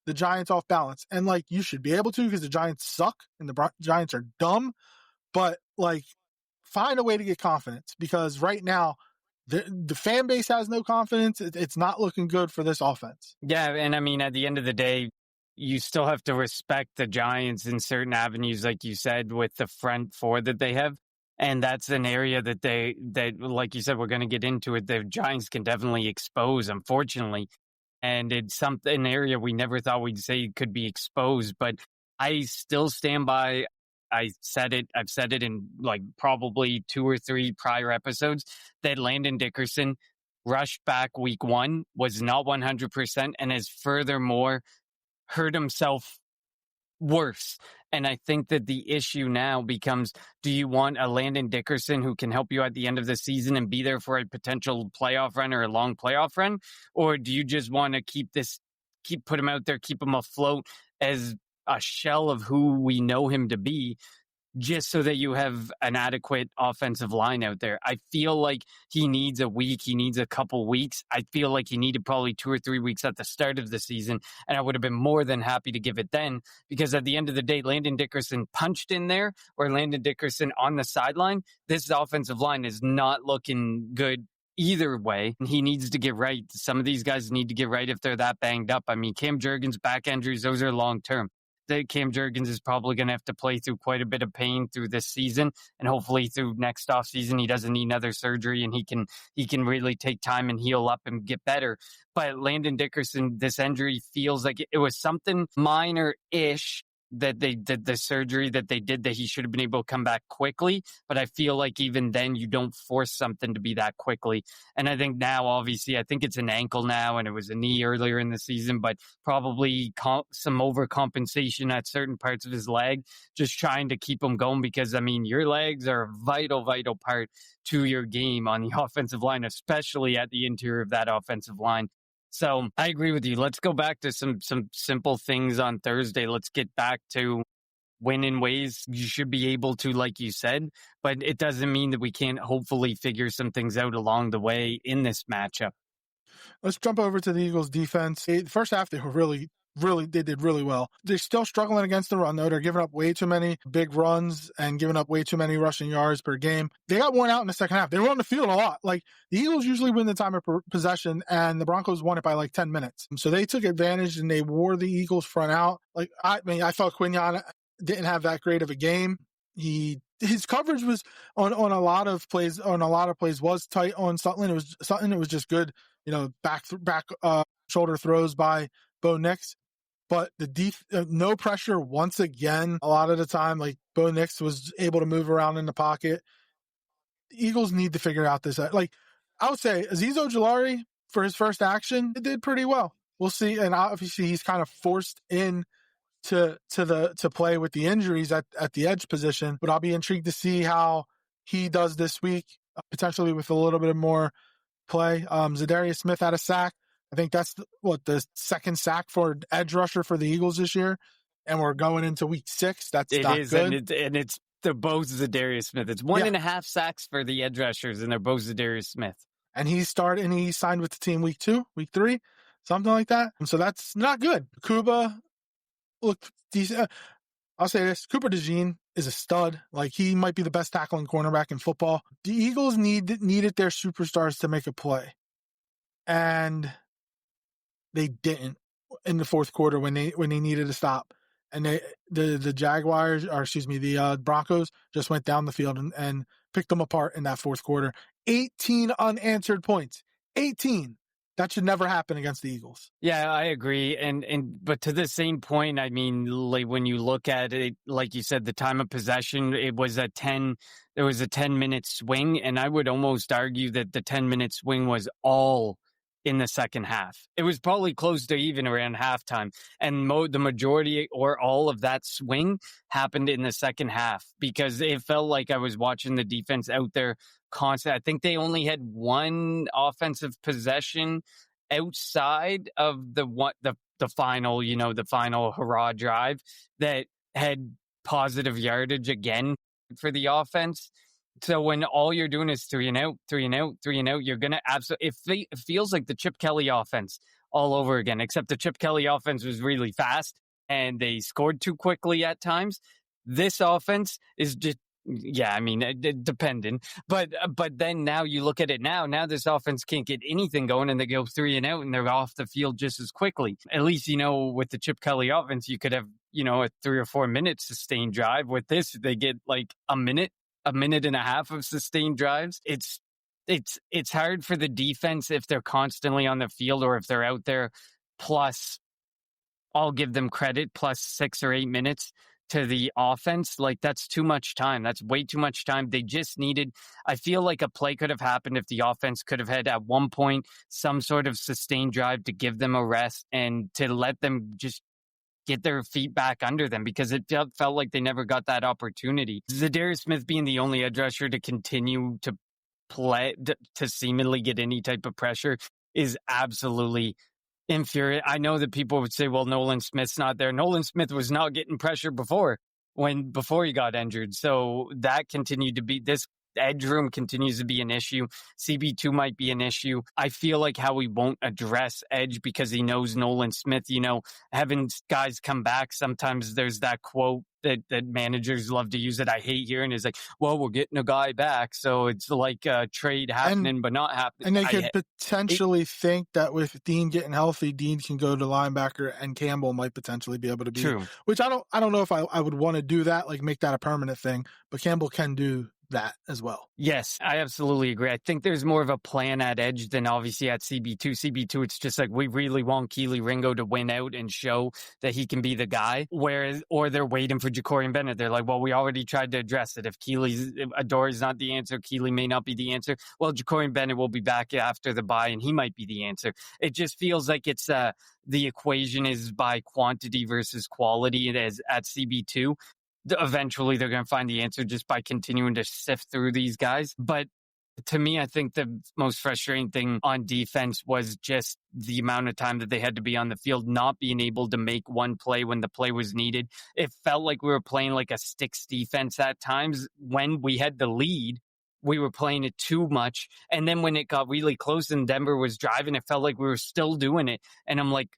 the Giants off balance. And, like, you should be able to, because the Giants suck and the Giants are dumb. But, like, find a way to get confidence, because right now the fan base has no confidence. It's not looking good for this offense. Yeah, and I mean, at the end of the day, you still have to respect the Giants in certain avenues, like you said, with the front four that they have. And that's an area that like you said, we're going to get into it. The Giants can definitely expose, unfortunately. And it's an area we never thought we'd say could be exposed. But I still stand by, I've said it in like probably 2 or 3 prior episodes, that Landon Dickerson rushed back week 1 was not 100% and has furthermore hurt himself worse. And I think that the issue now becomes, do you want a Landon Dickerson who can help you at the end of the season and be there for a potential playoff run or a long playoff run? Or do you just want to put him out there, keep him afloat as a shell of who we know him to be, just so that you have an adequate offensive line out there? I feel like he needs a week. He needs a couple weeks. I feel like he needed probably 2 or 3 weeks at the start of the season, and I would have been more than happy to give it then, because at the end of the day, Landon Dickerson punched in there or Landon Dickerson on the sideline, this offensive line is not looking good either way. He needs to get right. Some of these guys need to get right if they're that banged up. I mean, Cam Jurgens' back injuries, those are long-term. Cam Jurgens is probably going to have to play through quite a bit of pain through this season, and hopefully through next offseason he doesn't need another surgery and he can really take time and heal up and get better. But Landon Dickerson, this injury feels like it was something minor-ish, that the surgery that they did, that he should have been able to come back quickly. But I feel like even then you don't force something to be that quickly. And I think now, obviously, I think it's an ankle now, and it was a knee earlier in the season, but probably some overcompensation at certain parts of his leg, just trying to keep him going, because, I mean, your legs are a vital, vital part to your game on the offensive line, especially at the interior of that offensive line. So I agree with you. Let's go back to some simple things on Thursday. Let's get back to win in ways you should be able to, like you said, but it doesn't mean that we can't hopefully figure some things out along the way in this matchup. Let's jump over to the Eagles defense. The first half, they did really well. They're still struggling against the run, though. They're giving up way too many big runs and giving up way too many rushing yards per game. They got worn out in the second half. They were on the field a lot. Like, the Eagles usually win the time of possession, and the Broncos won it by like 10 minutes. So they took advantage and they wore the Eagles front out. Like, I thought Quinion didn't have that great of a game. His coverage was on a lot of plays was tight on Sutton. It was just good, back shoulder throws by Bo Nix. But no pressure once again. A lot of the time, like, Bo Nix was able to move around in the pocket. The Eagles need to figure out this. Like, I would say Azeez Ojulari, for his first action, it did pretty well. We'll see. And obviously he's kind of forced in to play with the injuries at the edge position. But I'll be intrigued to see how he does this week, potentially with a little bit more play. Zadarius Smith had a sack. I think that's the second sack for edge rusher for the Eagles this year, and we're going into week 6. That's not good. And it's they're both Zadarius Smith. It's 1.5 sacks for the edge rushers, and they're both Zadarius Smith. And he signed with the team week 2, week 3, something like that. And so that's not good. Kuba looked decent. I'll say this: Cooper DeJean is a stud. Like, he might be the best tackling cornerback in football. The Eagles needed their superstars to make a play, and they didn't in the fourth quarter when they needed to stop. And the Broncos just went down the field and picked them apart in that fourth quarter. 18 unanswered points. 18. That should never happen against the Eagles. Yeah, I agree. But to the same point, I mean, like, when you look at it, like you said, the time of possession, there was a 10-minute swing, and I would almost argue that the 10-minute swing was all in the second half. It was probably close to even around halftime. And the majority or all of that swing happened in the second half because it felt like I was watching the defense out there constant. I think they only had one offensive possession outside of the final, the final hurrah drive that had positive yardage again for the offense. So when all you're doing is 3 and out, 3 and out, 3 and out, you're going to absolutely, it feels like the Chip Kelly offense all over again, except the Chip Kelly offense was really fast and they scored too quickly at times. This offense is just, dependent. But then now you look at it now this offense can't get anything going and they go 3 and out and they're off the field just as quickly. At least, with the Chip Kelly offense, you could have, a 3 or 4 minute sustained drive. With this, they get like a minute and a half of sustained drives. It's hard for the defense if they're constantly on the field or if they're out there. Plus, I'll give them credit, plus 6 or 8 minutes to the offense. Like, that's too much time. That's way too much time. They just needed, I feel like a play could have happened if the offense could have had at one point some sort of sustained drive to give them a rest and to let them just get their feet back under them, because it felt like they never got that opportunity. Zadarius Smith being the only edge rusher to continue to play, to seemingly get any type of pressure is absolutely infuriating. I know that people would say, well, Nolan Smith's not there. Nolan Smith was not getting pressure before he got injured. So that continued to be, this edge room continues to be an issue. CB2 might be an issue. I feel like how he won't address edge because he knows Nolan Smith, having guys come back. Sometimes there's that quote that managers love to use that I hate hearing is like, well, we're getting a guy back. So it's like a trade happening, but not happening. And they could potentially think that with Dean getting healthy, Dean can go to linebacker and Campbell might potentially be able to be, true. Which I don't know if I would want to do that, like make that a permanent thing, but Campbell can do that as well. Yes, I absolutely agree. I think there's more of a plan at edge than obviously at CB2. CB2, it's just like we really want Keely Ringo to win out and show that he can be the guy. Or they're waiting for Jacorian Bennett. They're like, well, we already tried to address it. If Adore's not the answer, Keely may not be the answer. Well, Jacorian Bennett will be back after the bye and he might be the answer. It just feels like it's the equation is by quantity versus quality as at CB2. Eventually they're going to find the answer just by continuing to sift through these guys. But to me, I think the most frustrating thing on defense was just the amount of time that they had to be on the field, not being able to make one play when the play was needed. It felt like we were playing like a sticks defense at times. When we had the lead, we were playing it too much. And then when it got really close and Denver was driving, it felt like we were still doing it. And I'm like,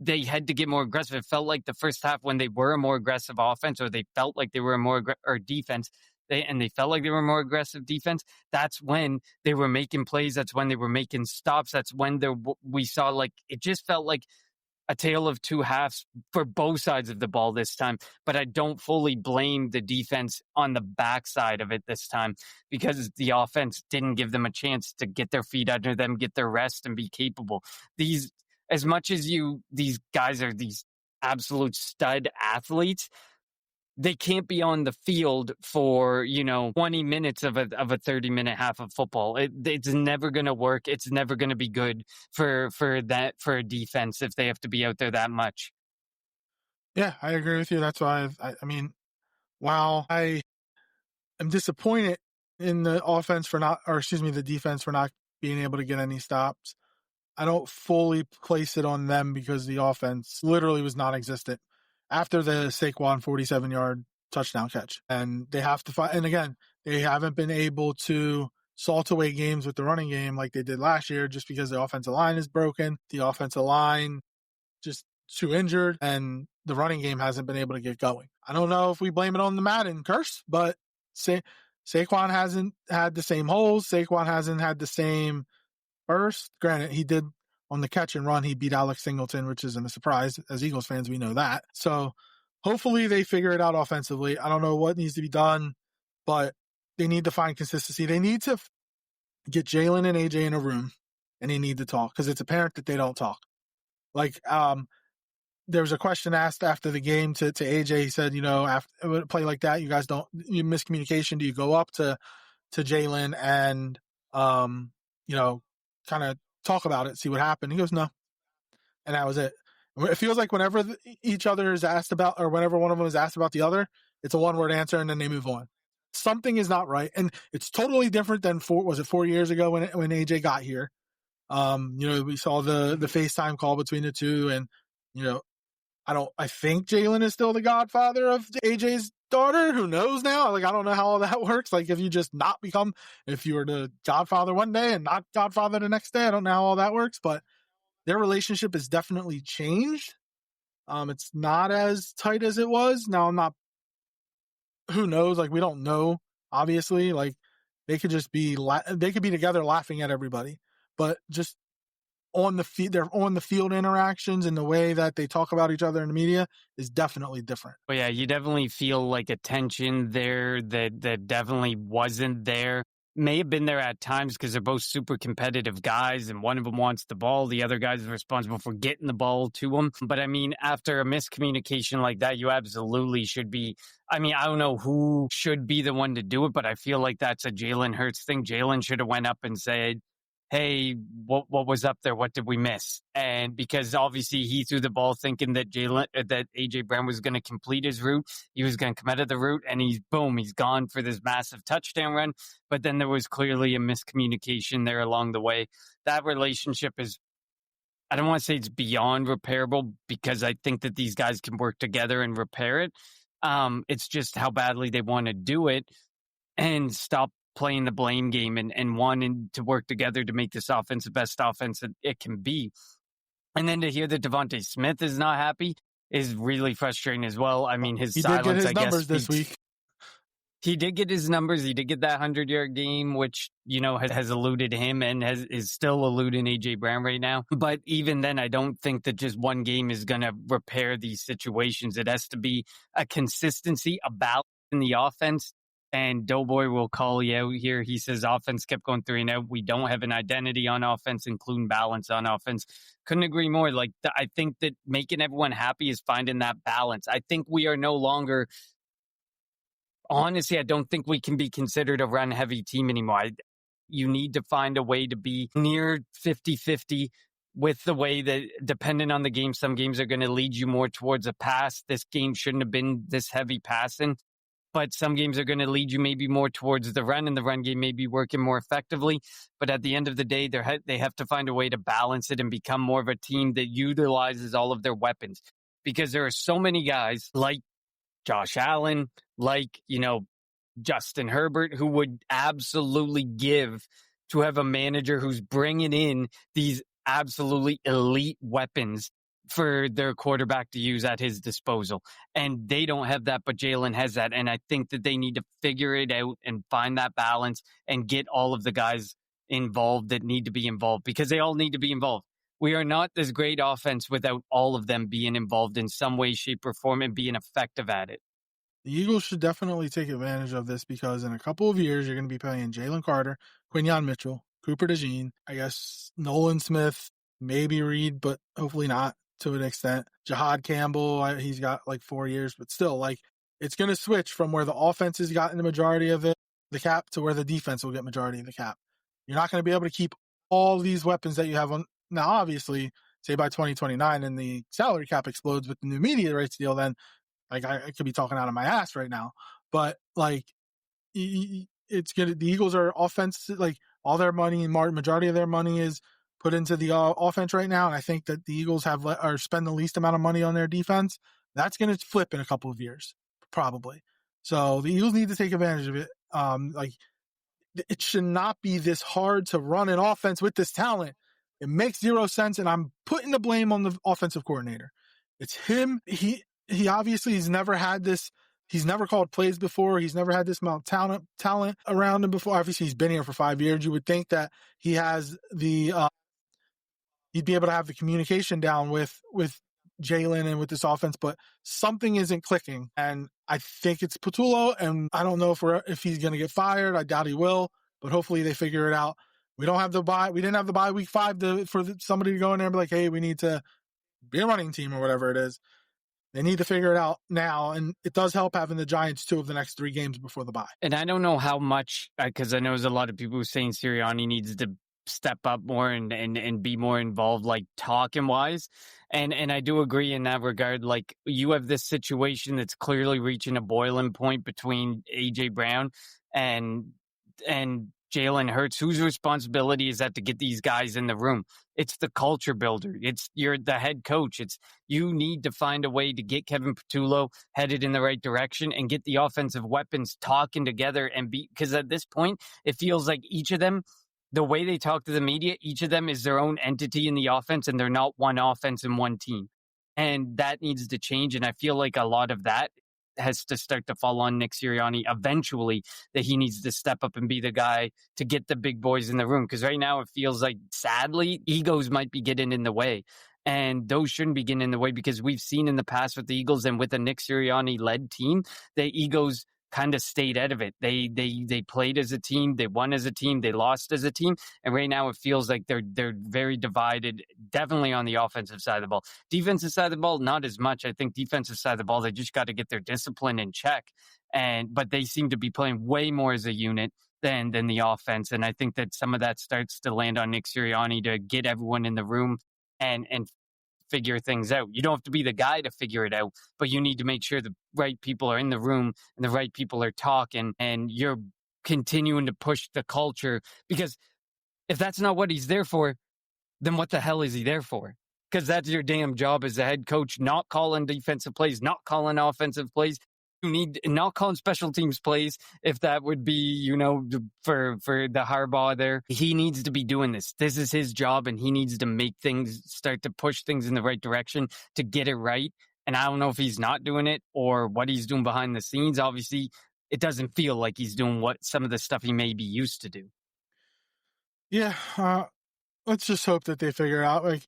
they had to get more aggressive. It felt like the first half when they were a more aggressive offense, or they felt like they were a more defense, they felt like they were a more aggressive defense. That's when they were making plays. That's when they were making stops. That's when we saw, like, it just felt like a tale of two halves for both sides of the ball this time. But I don't fully blame the defense on the backside of it this time, because the offense didn't give them a chance to get their feet under them, get their rest, and be capable. As much as these guys are these absolute stud athletes, they can't be on the field for, 20 minutes of a 30-minute half of football. It's never going to work. It's never going to be good for a defense if they have to be out there that much. Yeah, I agree with you. That's why while I am disappointed in the the defense for not being able to get any stops, I don't fully place it on them because the offense literally was non-existent after the Saquon 47-yard touchdown catch. And they have to find, and again, they haven't been able to salt away games with the running game like they did last year just because the offensive line is broken. The offensive line just too injured and the running game hasn't been able to get going. I don't know if we blame it on the Madden curse, but Saquon hasn't had the same holes. Saquon hasn't had the same burst. Granted, he did on the catch and run, he beat Alex Singleton, which isn't a surprise. As Eagles fans, we know that. So hopefully they figure it out offensively. I don't know what needs to be done, but they need to find consistency. They need to get Jalen and AJ in a room and they need to talk, because it's apparent that they don't talk. Like, there was a question asked after the game to AJ. He said, after a play like that, you guys you miscommunication. Do you go up to Jalen and, kind of talk about it, see what happened. He goes, no. And that was it. It feels like whenever each other is asked about, or whenever one of them is asked about the other, it's a one-word answer and then they move on. Something is not right. And it's totally different than 4 years ago when AJ got here. We saw the FaceTime call between the two, and, I think Jalen is still the godfather of AJ's daughter. Who knows now? Like, I don't know how all that works. Like, if you were the godfather one day and not godfather the next day, I don't know how all that works, but their relationship has definitely changed. It's not as tight as it was. Now, who knows? Like, we don't know, obviously. Like, they could just be together laughing at everybody, but just on the field interactions and the way that they talk about each other in the media is definitely different. Well, yeah, you definitely feel like a tension there that definitely wasn't there. May have been there at times because they're both super competitive guys, and one of them wants the ball. The other guy's responsible for getting the ball to him. But I mean, after a miscommunication like that, you absolutely should be. I mean, I don't know who should be the one to do it, but I feel like that's a Jalen Hurts thing. Jalen should have went up and said, hey, what was up there? What did we miss? And because obviously he threw the ball thinking that AJ Brown was going to complete his route. He was going to come out of the route, and he's gone for this massive touchdown run. But then there was clearly a miscommunication there along the way. That relationship is, I don't want to say it's beyond repairable, because I think that these guys can work together and repair it. It's just how badly they want to do it and stop playing the blame game and wanting to work together to make this offense the best offense that it can be. And then to hear that Devontae Smith is not happy is really frustrating as well. I mean, his silence, I guess, numbers this week. He did get his numbers. He did get that 100-yard game, which, has eluded him and is still eluding AJ Brown right now. But even then, I don't think that just one game is going to repair these situations. It has to be a consistency, a balance in the offense. And Doughboy will call you out here. He says offense kept going 3-0. We don't have an identity on offense, including balance on offense. Couldn't agree more. Like, I think that making everyone happy is finding that balance. I think we are no longer, honestly, I don't think we can be considered a run-heavy team anymore. You need to find a way to be near 50-50 with the way that, depending on the game, some games are going to lead you more towards a pass. This game shouldn't have been this heavy passing. But some games are going to lead you maybe more towards the run, and the run game may be working more effectively. But at the end of the day, they have to find a way to balance it and become more of a team that utilizes all of their weapons. Because there are so many guys like Josh Allen, like, Justin Herbert, who would absolutely give to have a manager who's bringing in these absolutely elite weapons for their quarterback to use at his disposal. And they don't have that, but Jalen has that. And I think that they need to figure it out and find that balance and get all of the guys involved that need to be involved, because they all need to be involved. We are not this great offense without all of them being involved in some way, shape, or form and being effective at it. The Eagles should definitely take advantage of this, because in a couple of years, you're going to be playing Jalen Carter, Quinyon Mitchell, Cooper DeJean, I guess Nolan Smith, maybe Reed, but hopefully not to an extent. Jahad Campbell, he's got like 4 years, but still, like, it's going to switch from where the offense has gotten the majority of the cap to where the defense will get majority of the cap. You're not going to be able to keep all these weapons that you have on. Now, obviously, say by 2029 and the salary cap explodes with the new media rights deal, then like I could be talking out of my ass right now. But like, it's good. The Eagles are offense, like all their money and majority of their money is put into the offense right now. And I think that the Eagles spend the least amount of money on their defense. That's going to flip in a couple of years, probably. So the Eagles need to take advantage of it. It should not be this hard to run an offense with this talent. It makes zero sense. And I'm putting the blame on the offensive coordinator. It's him. He obviously he's never had this. He's never called plays before. He's never had this amount of talent around him before. Obviously, he's been here for 5 years. You would think that he has he'd be able to have the communication down with Jalen and with this offense, but something isn't clicking. And I think it's Patullo, and I don't know if he's going to get fired. I doubt he will, but hopefully they figure it out. We don't have the bye. We didn't have the bye week 5 for somebody to go in there and be like, hey, we need to be a running team or whatever it is. They need to figure it out now, and it does help having the Giants 2 of the next 3 games before the bye. And I don't know how much, because I know there's a lot of people saying Sirianni needs to step up more and be more involved, like talking wise. And I do agree in that regard. Like, you have this situation that's clearly reaching a boiling point between AJ Brown and Jalen Hurts. Whose responsibility is that to get these guys in the room? It's the culture builder. You're the head coach. You need to find a way to get Kevin Patullo headed in the right direction and get the offensive weapons talking together because at this point, it feels like each of them, the way they talk to the media, each of them is their own entity in the offense, and they're not one offense and one team. And that needs to change. And I feel like a lot of that has to start to fall on Nick Sirianni eventually, that he needs to step up and be the guy to get the big boys in the room. Because right now it feels like, sadly, egos might be getting in the way. And those shouldn't be getting in the way, because we've seen in the past with the Eagles and with a Nick Sirianni-led team, the egos kind of stayed out of it. They played as a team, they won as a team, they lost as a team, and right now it feels like they're very divided. Definitely on the offensive side of the ball. Defensive side of the ball, not as much. I think defensive side of the ball, they just got to get their discipline in check. But they seem to be playing way more as a unit than the offense, and I think that some of that starts to land on Nick Sirianni to get everyone in the room and figure things out. You don't have to be the guy to figure it out, but you need to make sure the right people are in the room and the right people are talking, and you're continuing to push the culture. Because if that's not what he's there for, then what the hell is he there for? Because that's your damn job as a head coach, not calling defensive plays, not calling offensive plays. You need not calling special teams plays, if that would be, for the Harbaugh there. He needs to be doing this. This is his job, and he needs to make things, start to push things in the right direction to get it right. And I don't know if he's not doing it or what he's doing behind the scenes. Obviously, it doesn't feel like he's doing some of the stuff he may be used to do. Yeah, let's just hope that they figure out. Like,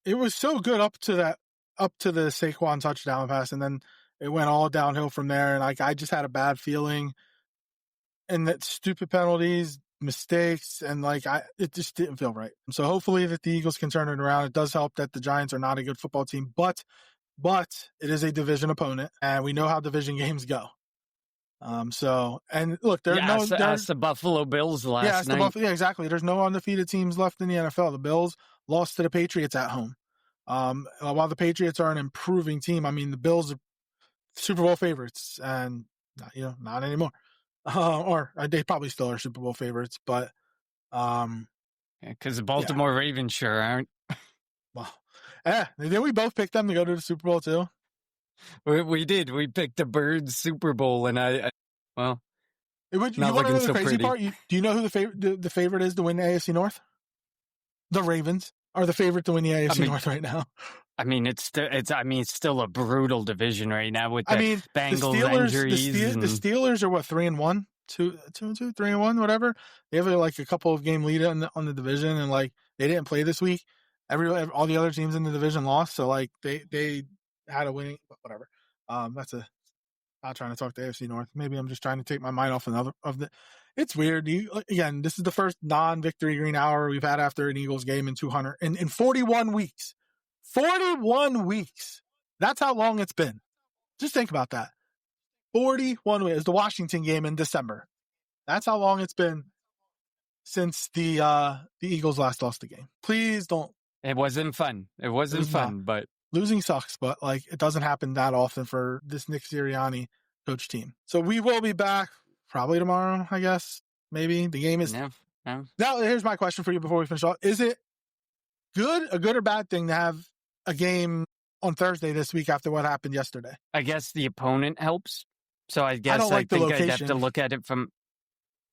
it was so good up to the Saquon touchdown pass, and then it went all downhill from there. And I just had a bad feeling, and that stupid penalties, mistakes, and it just didn't feel right. So hopefully that the Eagles can turn it around. It does help that the Giants are not a good football team, but it is a division opponent, and we know how division games go. And look, that's the Buffalo Bills last night. Exactly. There's no undefeated teams left in the NFL. The Bills lost to the Patriots at home. While the Patriots are an improving team, I mean, the Bills are Super Bowl favorites, and not anymore. Or they probably still are Super Bowl favorites, but because the Baltimore Ravens sure aren't. Well, did we both pick them to go to the Super Bowl too? We did. We picked the Birds Super Bowl, and not looking so crazy pretty. Part. Do you know who the favorite is to win the AFC North? The Ravens are the favorite to win the AFC North right now. I mean, it's still a brutal division right now with the Bengals injuries. The Steelers are what, 3-1, 2-2, 3-1, whatever. They have a couple of game lead on the division, and they didn't play this week. All the other teams in the division lost, so they had a winning, whatever. Not trying to talk to AFC North. Maybe I'm just trying to take my mind off it's weird. Again, this is the first non-victory green hour we've had after an Eagles game in 41 weeks. 41 weeks. That's how long it's been. Just think about that. 41 weeks. It's the Washington game in December. That's how long it's been since the Eagles last lost the game. Please don't. It wasn't fun. It wasn't fun, but losing sucks, but it doesn't happen that often for this Nick Sirianni coach team. So we will be back probably tomorrow, I guess. Maybe. The game is no. Now here's my question for you before we finish off. Is it a good or bad thing to have a game on Thursday this week after what happened yesterday? I guess the opponent helps. So I guess I think I'd have to look at it from.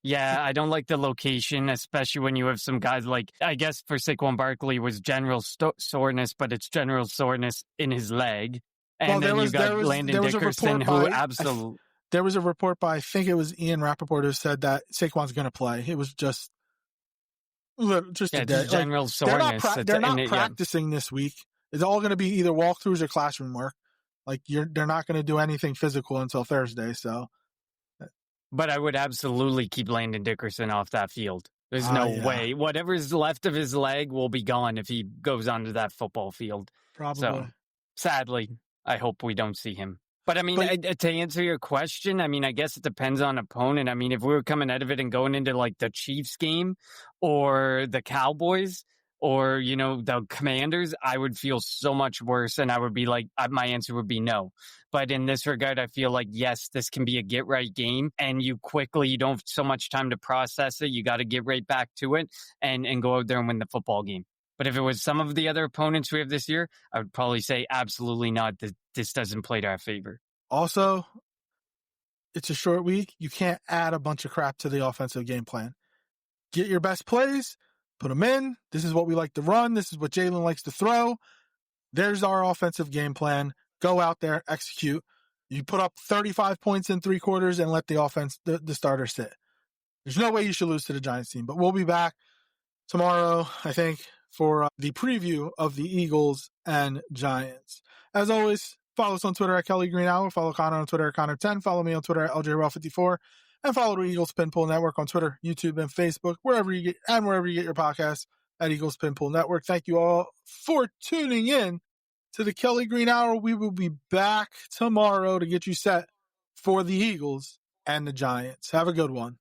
Yeah, I don't like the location, especially when you have some guys I guess for Saquon Barkley was general soreness, but it's general soreness in his leg. And then you got Landon Dickerson, who absolutely. There was a report by, I think it was Ian Rappaport, who said that Saquon's going to play. It was just a day. General soreness. They're not practicing this week. It's all going to be either walkthroughs or classroom work. They're not going to do anything physical until Thursday. So, but I would absolutely keep Landon Dickerson off that field. There's no way. Whatever's left of his leg will be gone if he goes onto that football field. Probably. So, sadly, I hope we don't see him. But I mean, to answer your question, I mean, I guess it depends on opponent. I mean, if we were coming out of it and going into like the Chiefs game or the Cowboys or, you know, the Commanders, I would feel so much worse. And I would be like, my answer would be no. But in this regard, I feel like, yes, this can be a get right game and you don't have so much time to process it. You got to get right back to it and go out there and win the football game. But if it was some of the other opponents we have this year, I would probably say absolutely not. This doesn't play to our favor. Also, it's a short week. You can't add a bunch of crap to the offensive game plan. Get your best plays, put them in. This is what we like to run. This is what Jalen likes to throw. There's our offensive game plan. Go out there, execute. You put up 35 points in 3 quarters and let the offense, the starter sit. There's no way you should lose to the Giants team. But we'll be back tomorrow, I think, for the preview of the Eagles and Giants. As always, follow us on Twitter at Kelly Green Hour. Follow Connor on Twitter at Connor10. Follow me on Twitter at LJRaw54. And follow the Eagles Pinpool Network on Twitter, YouTube, and Facebook, wherever you get your podcasts at Eagles Pinpool Network. Thank you all for tuning in to the Kelly Green Hour. We will be back tomorrow to get you set for the Eagles and the Giants. Have a good one.